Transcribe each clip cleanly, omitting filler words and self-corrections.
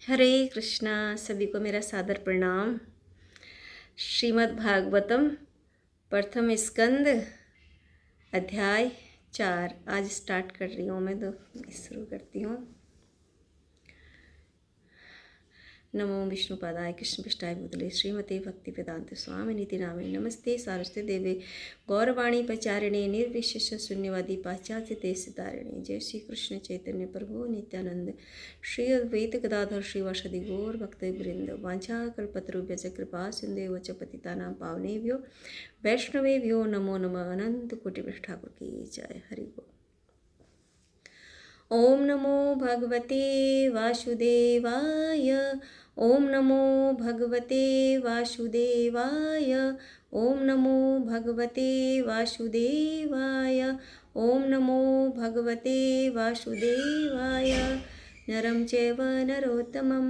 हरे कृष्णा। सभी को मेरा सादर प्रणाम। श्रीमद् भागवतम प्रथम स्कंद अध्याय 4 आज स्टार्ट कर रही हूँ मैं, तो शुरू करती हूँ। नमो विष्णुपादाय कृष्णपृष्ठाय भूतले श्रीमते भक्ति वेदांत स्वामी नीति नामे नमस्ते सारस्वते देवे गौरवाणी प्रचारिणे निर्विशेष शून्यवादी पाश्चात्य देशतारिणे। जय श्री कृष्ण चैतन्य प्रभु नित्यानंद श्री अद्वैत गदाधर श्रीवासदि गौर भक्त वृंद वांछा कल्पतरुभ्यश्च कृपा सिंधुभ्यो च पतितानां पावनेभ्यो वैष्णवेभ्यो नमो नमः। अनंत कोटि ठाकुर की जय। हरि बोल। ओम नमो भगवते वासुदेवाय। ओम नमो भगवते वासुदेवाय। ओम नमो भगवते वासुदेवाय। ओम नमो भगवते वासुदेवाय। नरं चैव नरोत्तमं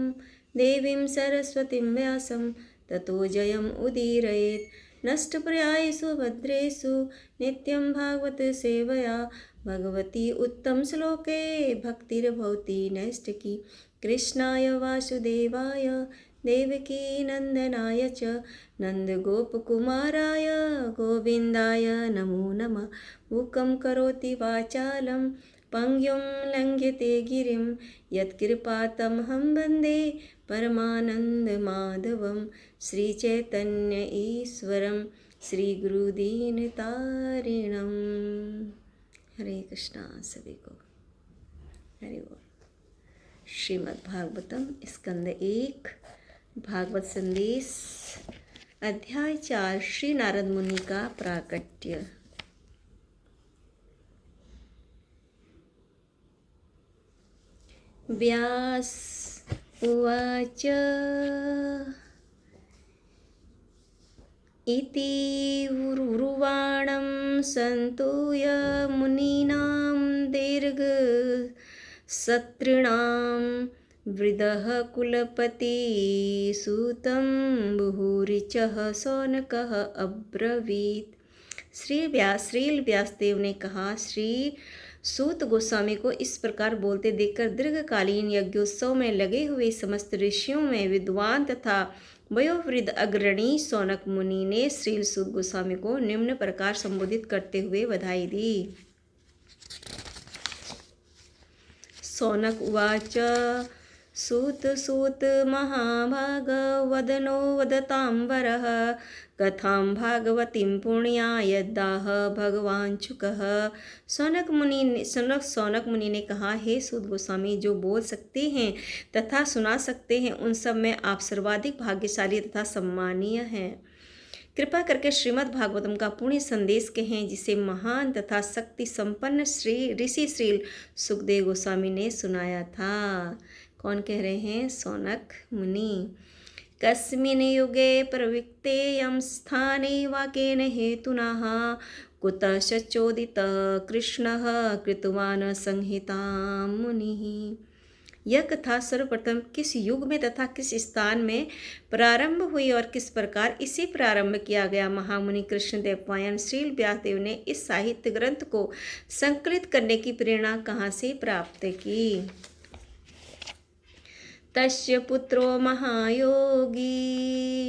देवीं सरस्वतीं व्यासं ततो जयम् उदीरयेत्। नष्टप्रायेषु भद्रेषु नित्यं भागवत सेवया भगवती उत्तम श्लोके भक्तिर्भवति नैष्टिकी। कृष्णाय वासुदेवाय देवकी नंदनाय च नन्दगोपकुमाराय गोविन्दाय नमो नमः। मूकं करोति वाचालं पङ्गुं लङ्घयते गिरिं यत्कृपातमहं वन्दे परमानन्दमाधवं। श्रीचैतन्य ईश्वरं श्रीगुरुदीनतारिणम्। हरे कृष्णा। सभी को हरि बोल। श्रीमद् भागवतम स्कंद 1 भागवत संदेश अध्याय 4 श्री नारद मुनि का प्राकट्य। व्यास उवाच इति उर्वाणं सन्तूय मुनीनां दीर्घ सत्रिणां वृदः कुलपति सूतं बुहुरिचः शौनकः अब्रवीत्। श्री व्यासदेव ने कहा, श्री सूत गोस्वामी को इस प्रकार बोलते देखकर दीर्घकालीन यज्ञोत्सव में लगे हुए समस्त ऋषियों में विद्वान तथा वयोवृद्ध अग्रणी शौनक मुनि ने श्री सूत गोस्वामी को निम्न प्रकार संबोधित करते हुए बधाई दी। शौनक उवाच सूत महाभाग वदनो वदतां वरः कथां भागवतीं पुण्या यद्दाह भगवान शुकः। शौनक मुनि ने कहा, हे सूत गोस्वामी, जो बोल सकते हैं तथा सुना सकते हैं उन सब में आप सर्वाधिक भाग्यशाली तथा सम्मानीय हैं। कृपा करके श्रीमद् भागवतम का पुण्य संदेश कहें, जिसे महान तथा शक्ति संपन्न ऋषि श्री सुखदेव गोस्वामी ने सुनाया था। कौन कह रहे हैं? शौनक मुनि। कस्मिन् युगे प्रवृत्तेयं स्थाने वाकेन हेतुनः कुतः चोदितः कृष्णः कृतवान् संहितां मुनिः। यह कथा सर्वप्रथम किस युग में तथा किस स्थान में प्रारंभ हुई और किस प्रकार इसे प्रारंभ किया गया? महामुनि कृष्णदेवपायन श्री व्यासदेव ने इस साहित्य ग्रंथ को संकलित करने की प्रेरणा कहाँ से प्राप्त की? तस्य पुत्रो महायोगी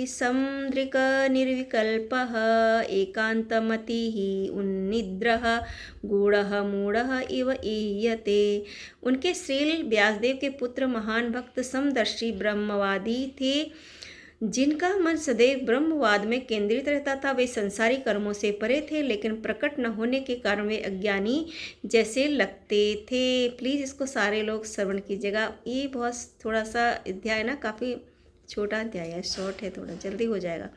समदृक् निर्विकल्पः एकान्तमतिः उन्निद्रः गूढ़ः मूढ़ः इव ईयते। उनके श्री व्यासदेव के पुत्र महान भक्त समदर्शी ब्रह्मवादी थे, जिनका मन सदैव ब्रह्मवाद में केंद्रित रहता था। वे संसारी कर्मों से परे थे, लेकिन प्रकट न होने के कारण वे अज्ञानी जैसे लगते थे। प्लीज़ इसको सारे लोग श्रवण कीजिएगा। ये बहुत थोड़ा सा अध्याय ना, काफ़ी छोटा अध्याय है, शॉर्ट है, थोड़ा जल्दी हो जाएगा।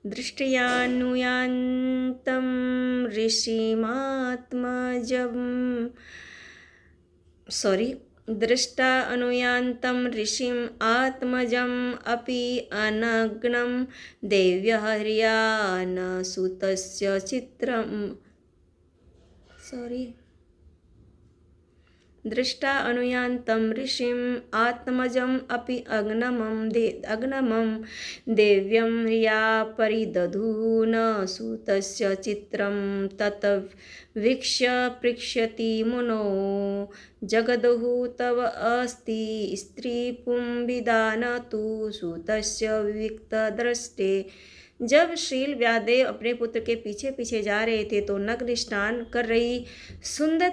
दृष्टयानुयान्तं दृष्टा अनुयान्तं ऋषिम् आत्मजम् अपि अनग्नं देव्यः हर्यान् सूतस्य चित्रं दृष्टा अनुयान्तं ऋषिम् आत्मजम् अपि अग्नमं देव्यं ह्रिया परिदधून सूतस्य चित्रं तत् वीक्ष्य पृच्छति मुनो जगदुः तव अस्ति स्त्रीपुंविदान तु सूतस्य विविक्तदृष्टे। जब श्रील व्यासदेव अपने पुत्र के पीछे पीछे जा रहे थे तो नग्न स्नान कर रही सुंदर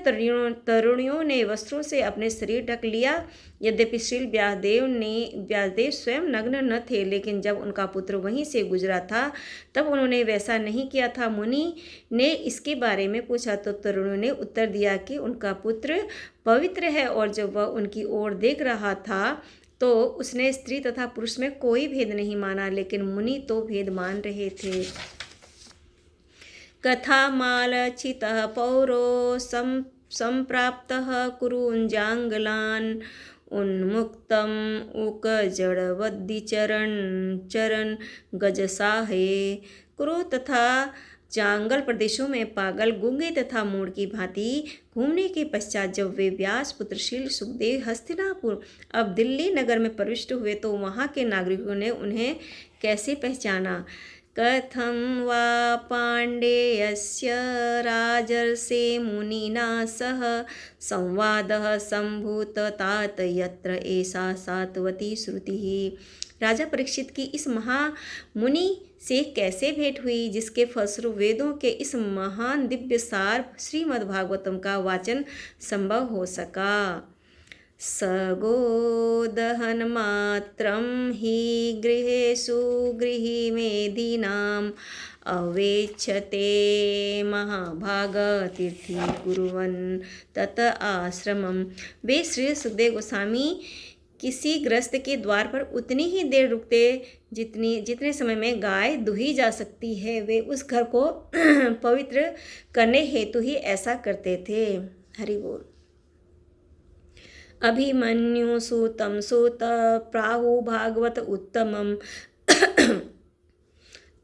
तरुणियों ने वस्त्रों से अपने शरीर ढक लिया। यद्यपि श्रील व्यासदेव स्वयं नग्न न थे, लेकिन जब उनका पुत्र वहीं से गुजरा था तब उन्होंने वैसा नहीं किया था। मुनि ने इसके बारे में पूछा तो तरुणियों ने उत्तर दिया कि उनका पुत्र पवित्र है, और जब वह उनकी ओर देख रहा था तो उसने स्त्री तथा पुरुष में कोई भेद नहीं माना, लेकिन मुनि तो भेद मान रहे थे। कथामालचितः पौरो संप्राप्तः कुरुञ्जाङ्गलान् उन्मुक्तम् उकजड़वद्दिचरन् गजसाहे। कुरु तथा जांगल प्रदेशों में पागल, गूंगे तथा मूढ़ की भांति घूमने के पश्चात जब वे व्यास पुत्र शील सुखदेव हस्तिनापुर अब दिल्ली नगर में प्रविष्ट हुए तो वहाँ के नागरिकों ने उन्हें कैसे पहचाना। कथं वा पाण्डेयस्य राजर्षे मुनिना सह संवादः सम्भूत तात यत्र एषा सात्वती श्रुतिः। राजा परीक्षित की इस महामुनि से कैसे भेंट हुई, जिसके फलस्वरूप वेदों के इस महान दिव्य सार श्रीमद्भागवतम का वाचन संभव हो सका। सगोदहनमात्रं हि गृहेषु गृहिमेदीनाम् अवेक्षते महाभागतीर्थी कुर्वन् तत आश्रमम्। वे श्री सुखदेव गोस्वामी किसी गृहस्थ के द्वार पर उतनी ही देर रुकते जितने समय में गाय दुही जा सकती है। वे उस घर को पवित्र करने हेतु ही ऐसा करते थे। हरि बोल। अभिमन्यु सूतं सूत प्राहु भागवत उत्तमम्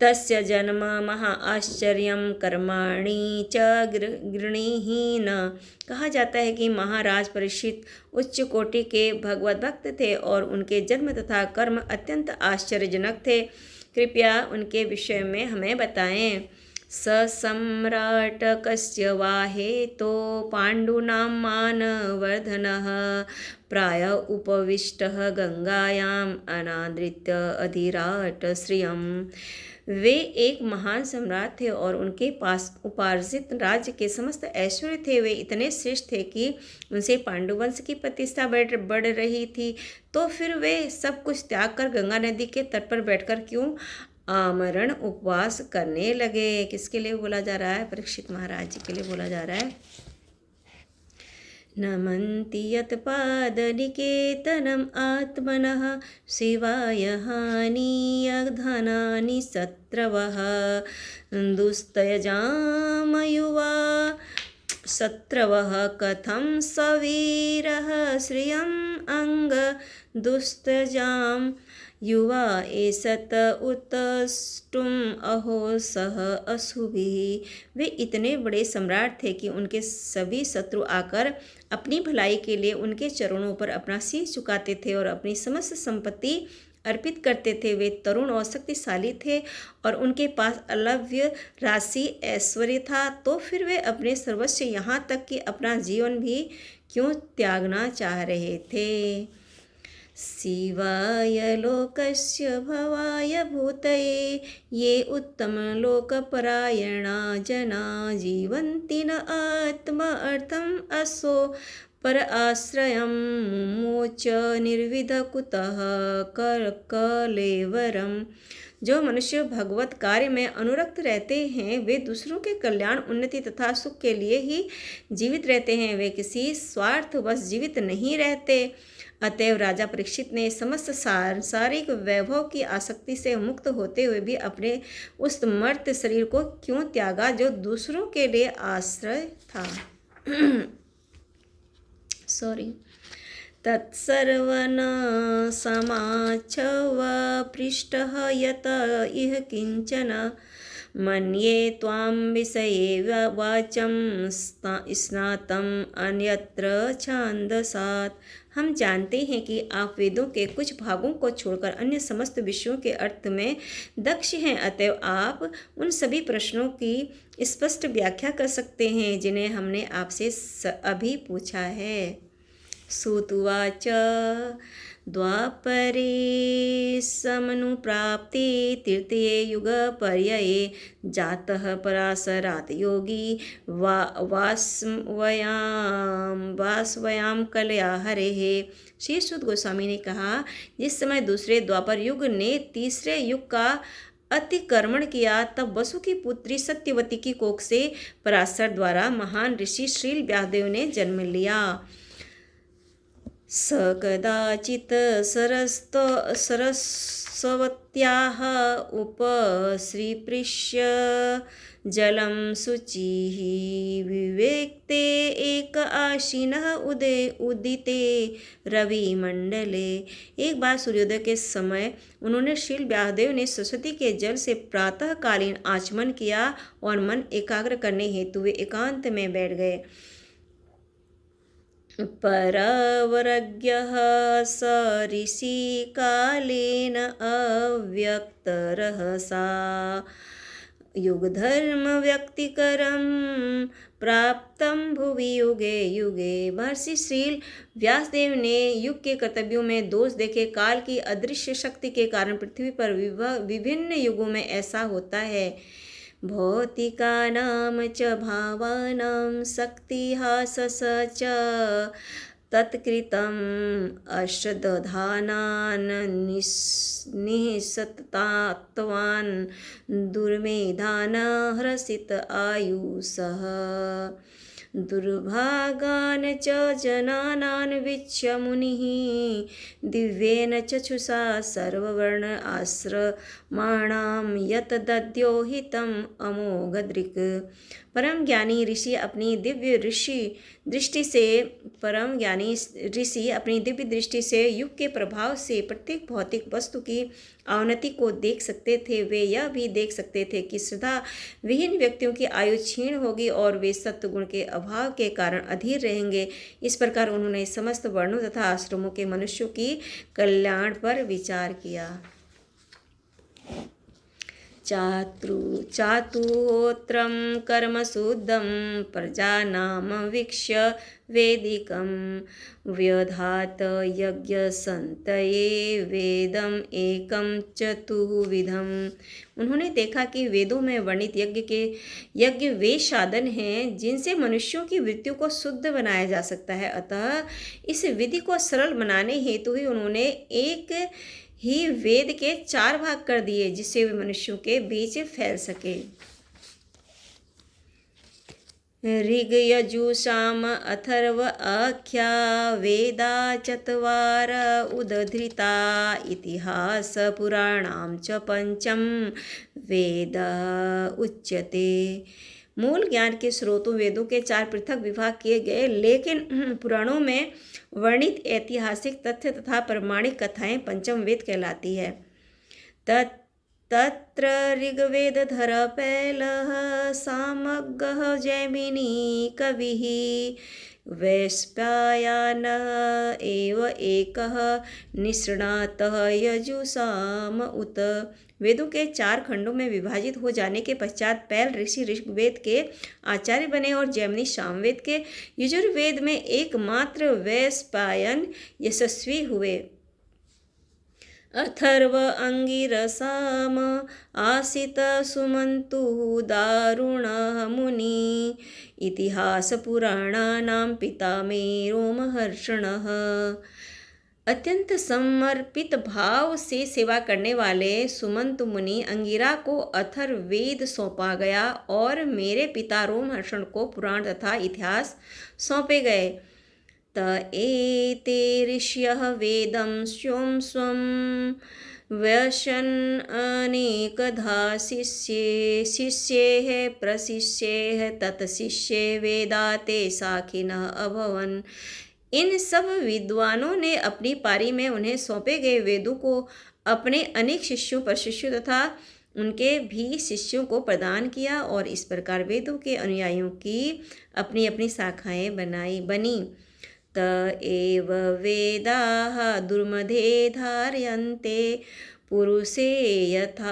तस्य जन्म महा आश्चर्यम कर्माणि च गृणीहीन। कहा जाता है कि महाराज परीक्षित उच्च कोटि के भगवत भक्त थे और उनके जन्म तथा कर्म अत्यंत आश्चर्यजनक थे। कृपया उनके विषय में हमें बताएं। स सम्राट कस्य वा हेतो पाण्डूनां मानवर्धनः प्राय उपविष्टः गंगायाम् अनादृत्य अधिराट श्रियम्। वे एक महान सम्राट थे और उनके पास उपार्जित राज्य के समस्त ऐश्वर्य थे। वे इतने श्रेष्ठ थे कि उनसे पांडुवंश की प्रतिष्ठा बढ़ रही थी। तो फिर वे सब कुछ त्याग कर गंगा नदी के तट पर बैठकर क्यों आमरण उपवास करने लगे। किसके लिए बोला जा रहा है? परीक्षित महाराज जी के लिए बोला जा रहा है। नमन्ति यत्पादनिकेतनम् आत्मनः शिवाय हानियधनानि शत्रवः दुस्तयजामयुवा शत्रवः कथं सवीरः श्रियम् अंग दुस्तजाम युवा एसत उत्तष्टुम अहो सह अशुभिः। वे इतने बड़े सम्राट थे कि उनके सभी शत्रु आकर अपनी भलाई के लिए उनके चरणों पर अपना शीश झुकाते थे और अपनी समस्त संपत्ति अर्पित करते थे। वे तरुण और शक्तिशाली थे और उनके पास अलव्य राशि ऐश्वर्य था। तो फिर वे अपने सर्वस्व यहाँ तक कि अपना जीवन भी क्यों त्यागना चाह रहे थे। शिवाय लोकस्य भवाय भूतये ये उत्तम लोकपरायणा जना जीवन्ति न आत्म अर्थम असो पर आश्रयम मुमोच निर्विध कुतः कलेवरम। जो मनुष्य भगवत कार्य में अनुरक्त रहते हैं वे दूसरों के कल्याण, उन्नति तथा सुख के लिए ही जीवित रहते हैं। वे किसी स्वार्थवश जीवित नहीं रहते। अतएव राजा परीक्षित ने समस्त सांसारिक वैभव की आसक्ति से मुक्त होते हुए भी अपने उस मर्त्य शरीर को क्यों त्यागा जो दूसरों के लिए आश्रय था। तत्सर्वन समाच्छव पृष्ठः यत इह किंचन मन्ये त्वां विषये वाचं स्नातम् अन्यत्र छान्दसात्। हम जानते हैं कि आप वेदों के कुछ भागों को छोड़कर अन्य समस्त विषयों के अर्थ में दक्ष हैं, अतएव आप उन सभी प्रश्नों की स्पष्ट व्याख्या कर सकते हैं जिन्हें हमने आपसे अभी पूछा है। सूत उवाच द्वापरे समनुप्राप्ते तृतीये युगपर्यये जातः पराशरात् योगी वासवयां कलया हरेः। श्री सूत गोस्वामी ने कहा, जिस समय दूसरे द्वापर युग ने तीसरे युग का अतिक्रमण किया, तब वसु की पुत्री सत्यवती की कोख से पराशर द्वारा महान ऋषि श्रील व्यासदेव ने जन्म लिया। स कदाचित् सरस्वत्याः उपश्रीपृश्य जलं शुचिः विवेक्ते एक आशीनः उदिते रविमंडले। एक बार सूर्योदय के समय उन्होंने श्रील व्यासदेव ने सरस्वती के जल से प्रातःकालीन आचमन किया और मन एकाग्र करने हेतु वे एकांत में बैठ गए। परवरज्ञः स ऋषि कालेन अव्यक्तरहसा युगधर्म व्यक्तिकरं प्राप्तं भुवि युगे युगे। महर्षि श्रील व्यासदेव ने युग के कर्तव्यों में दोष देखे। काल की अदृश्य शक्ति के कारण पृथ्वी पर विभिन्न युगों में ऐसा होता है। भौतिकानां च भावानां शक्तिहासस च तत्कृतम् अश्रद्धानान् निःसत्तात्वान् दुर्मेधान् हर्षित आयुषः दुर्भागान् च जनानान् वीक्ष्य मुनिः दिव्येन चक्षुषा सर्ववर्ण आश्रमाणां यत् दद्यो हितम् अमोघदृक्। परम ज्ञानी ऋषि अपनी दिव्य दृष्टि से युग के प्रभाव से प्रत्येक भौतिक वस्तु की अवनति को देख सकते थे। वे यह भी देख सकते थे कि श्रद्धा विहीन व्यक्तियों की आयु क्षीण होगी और वे सत्वगुण के अभाव के कारण अधीर रहेंगे। इस प्रकार उन्होंने समस्त वर्णों तथा आश्रमों के मनुष्यों की कल्याण पर विचार किया। चातुहोत्रं कर्म शुद्धं प्रजानां वीक्ष्य वेदिकं व्यधात यज्ञसंतये वेदम एकं चतुर्विधम्। उन्होंने देखा कि वेदों में वर्णित यज्ञ वे साधन हैं जिनसे मनुष्यों की वृत्तियों को शुद्ध बनाया जा सकता है। अतः इस विधि को सरल बनाने हेतु ही उन्होंने एक ही वेद के 4 भाग कर दिए जिससे वे मनुष्यों के बीच फैल सके। ऋग यजुषाम अथर्व आख्या वेदा चत्वार उदधृता इतिहास पुराणाम च पंचम वेद उच्यते। मूल ज्ञान के स्रोतों वेदों के 4 पृथक विभाग किए गए, लेकिन पुराणों में वर्णित ऐतिहासिक तथ्य तथा प्रमाणिक कथाएं पंचम वेद कहलाती है। तत्र ऋग्वेदधर पैलः सामगः जैमिनी कविः वैश्पायनः एव एकः निष्णातः यजुषाम उत। वेदों के 4 खंडों में विभाजित हो जाने के पश्चात पैल ऋषि ऋग्वेद के आचार्य बने और जैमिनी सामवेद के यजुर्वेद में एकमात्र वैश्पायन यशस्वी हुए। अथर्व अंगिरसाम आसित सुमंतु दारुणः मुनि इतिहास पुराणानां पितामहो महर्षणः। अत्यंत समर्पित भाव से सेवा करने वाले सुमंत मुनि अंगिरा को अथर्ववेद सौंपा गया और मेरे पिता रोमहर्षण को पुराण तथा इतिहास सौंपे गए। त एते ऋषयः वेदं स्वं स्वं व्यशन अनेकधा शिष्यैः प्रशिष्यैः तत्शिष्ये वेदा ते साखिनः अभवन्। इन सब विद्वानों ने अपनी पारी में उन्हें सौंपे गए वेदों को अपने अनेक शिष्यों प्रशिष्यों तथा उनके भी शिष्यों को प्रदान किया और इस प्रकार वेदों के अनुयायियों की अपनी अपनी शाखाएं बनी। त एव वेदाः दुर्मधे धार्यन्ते पुरुषे यथा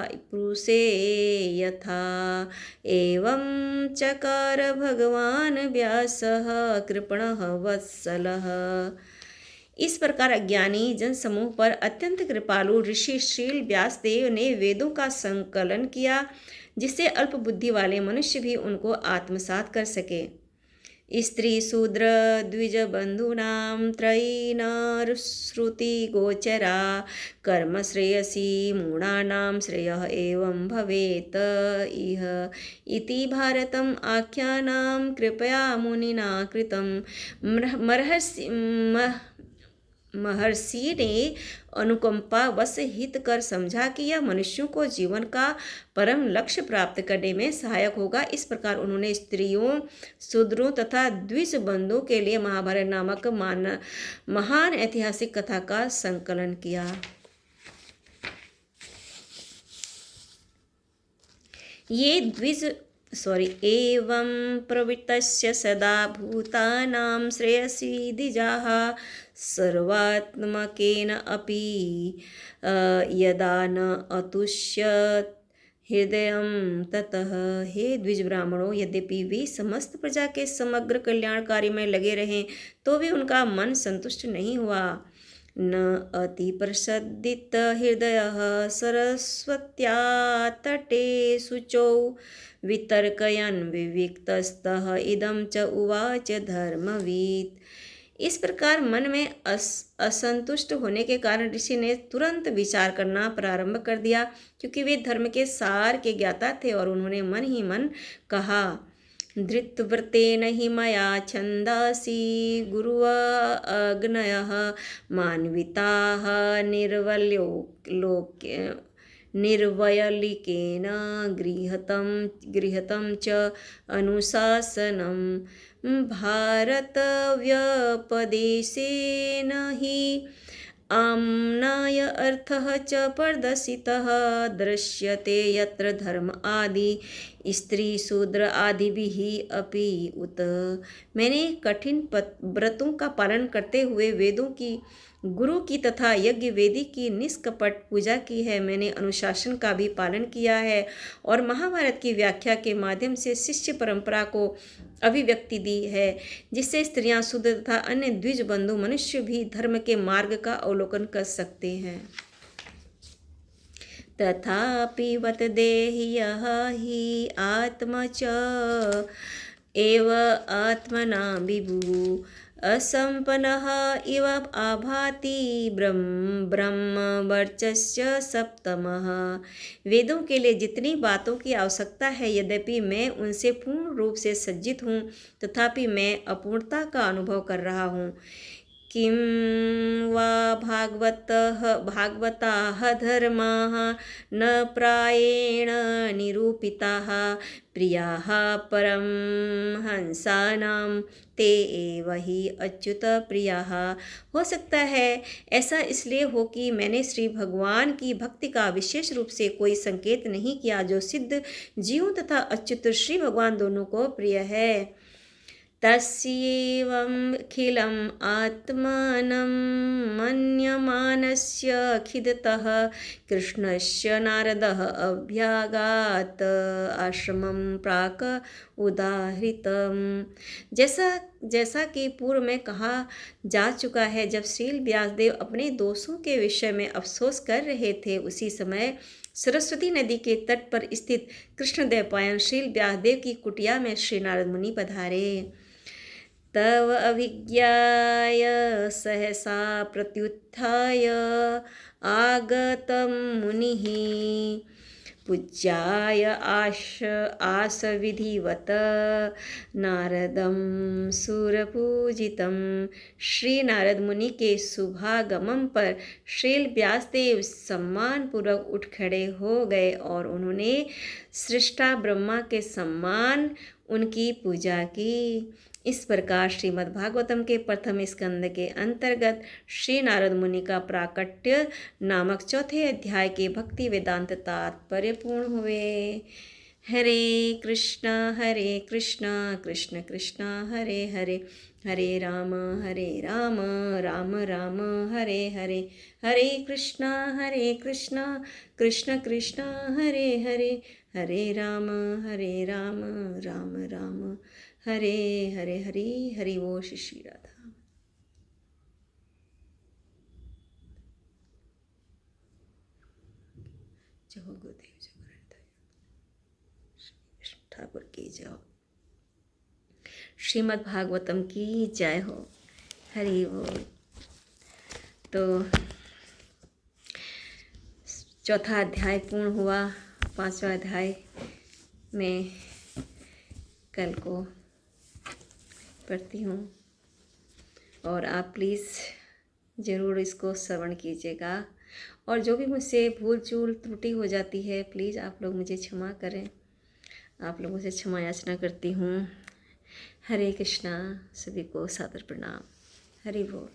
एवं चकार भगवान व्यासः कृपणः वत्सलः। इस प्रकार अज्ञानी जनसमूह पर अत्यंत कृपालु ऋषि श्रील व्यासदेव ने वेदों का संकलन किया, जिससे अल्प बुद्धि वाले मनुष्य भी उनको आत्मसात कर सके। स्त्री शूद्र द्विज बंधूनां त्रयीण श्रुति गोचरा कर्म श्रेयसी मूढ़ानां श्रेयः एवं भवेत् इह इति भारतम् आख्यानां कृपया मुनिना कृतं। महर्षि ने अनुकंपा वश हित कर समझा कि यह मनुष्यों को जीवन का परम लक्ष्य प्राप्त करने में सहायक होगा। इस प्रकार उन्होंने स्त्रियों, शूद्रों तथा द्विज बंधुओं के लिए महाभारत नामक महान ऐतिहासिक कथा का संकलन किया। एवं प्रवृत्तस्य सदा भूतानां श्रेयसी द्विजाः सर्वात्मकेन अपि यदा न अतुष्यत् हृदयं ततः। हे द्विज ब्राह्मणों, यद्यपि वे समस्त प्रजा के समग्र कल्याण कार्य में लगे रहें तो भी उनका मन संतुष्ट नहीं हुआ। न अति प्रसदित हृदय सरस्वत्या तटे शुचौ वितर्कयन् विविक्तस्तः इदं च उवाच धर्मवीत्। इस प्रकार मन में असंतुष्ट होने के कारण ऋषि ने तुरंत विचार करना प्रारंभ कर दिया, क्योंकि वे धर्म के सार के ज्ञाता थे। और उन्होंने मन ही मन कहा, धृतव्रतेन हि मया छन्दांसि गुरुवग्नयः मान्विताः निर्वयलिकेन गृहतं च अनुशासनं भारतव्यपदेशेन हि आम्नाय अर्थः च प्रदर्शितः दृश्यते यत्र धर्म आदि स्त्री शूद्र आदिभिः अपि उत। मैंने कठिन व्रतों का पालन करते हुए वेदों की, गुरु की तथा यज्ञ वेदी की निष्कपट पूजा की है। मैंने अनुशासन का भी पालन किया है और महाभारत की व्याख्या के माध्यम से शिष्य परंपरा को अभिव्यक्ति दी है, जिससे स्त्रियां, शूद्र तथा अन्य द्विज बंधु मनुष्य भी धर्म के मार्ग का अवलोकन कर सकते हैं। तथापि वत देह्यः हि आत्मा च एव आत्मना विभुः असंपन्नः इव आभाति ब्रह्मवर्चस्य सप्तमः। वेदों के लिए जितनी बातों की आवश्यकता है, यद्यपि मैं उनसे पूर्ण रूप से सज्जित हूँ, तथापि मैं अपूर्णता का अनुभव कर रहा हूँ। किं वा भागवताः धर्माः न प्रायेण निरूपिताः प्रियाः परमहंसानां ते एव हि अच्युत प्रियाः। हो सकता है ऐसा इसलिए हो कि मैंने श्री भगवान की भक्ति का विशेष रूप से कोई संकेत नहीं किया, जो सिद्ध जीवों तथा अच्युत श्री भगवान दोनों को प्रिय है। तस्यैवमखिलम् आत्मानं मन्यमानस्य खिदतः कृष्णस्य नारदः अभ्यागात् आश्रमं प्राक उदाहृतम्। जैसा कि पूर्व में कहा जा चुका है, जब श्रील व्यासदेव अपने दोषों के विषय में अफसोस कर रहे थे, उसी समय सरस्वती नदी के तट पर स्थित कृष्णद्वैपायन श्रील व्यासदेव की कुटिया में श्री नारद मुनि पधारे। तव अभिज्ञाय सहसा प्रत्युत्थाय आगतं मुनिः पूज्याय आसविधिवत नारदं सुरपूजितं। श्री नारद मुनि के शुभागमन पर श्रील व्यासदेव सम्मानपूर्वक उठ खड़े हो गए और उन्होंने सृष्टा ब्रह्मा के सम्मान उनकी पूजा की। इस प्रकार श्रीमद् भागवतम के प्रथम स्कंद के अंतर्गत श्री नारद मुनि का प्राकट्य नामक चौथे अध्याय के भक्ति वेदांत तात्पर्य पूर्ण हुए। हरे कृष्णा कृष्ण कृष्ण हरे हरे, हरे राम राम राम हरे हरे, हरे कृष्णा कृष्ण कृष्ण हरे हरे, हरे राम राम राम हरे हरे। हरि हरि वो श्री राधा। जय हो गुरुदेव, जय गुरुदेव, ठाकुर की जय हो, श्रीमद् भागवतम की जय हो। हरि बोल। तो चौथा अध्याय पूर्ण हुआ। पांचवा अध्याय में कल को पढ़ती हूँ और आप प्लीज़ ज़रूर इसको श्रवण कीजिएगा। और जो भी मुझसे भूल चूल त्रुटि हो जाती है प्लीज़ आप लोग मुझे क्षमा करें। आप लोगों से क्षमा याचना करती हूँ। हरे कृष्णा। सभी को सादर प्रणाम। हरि बोल।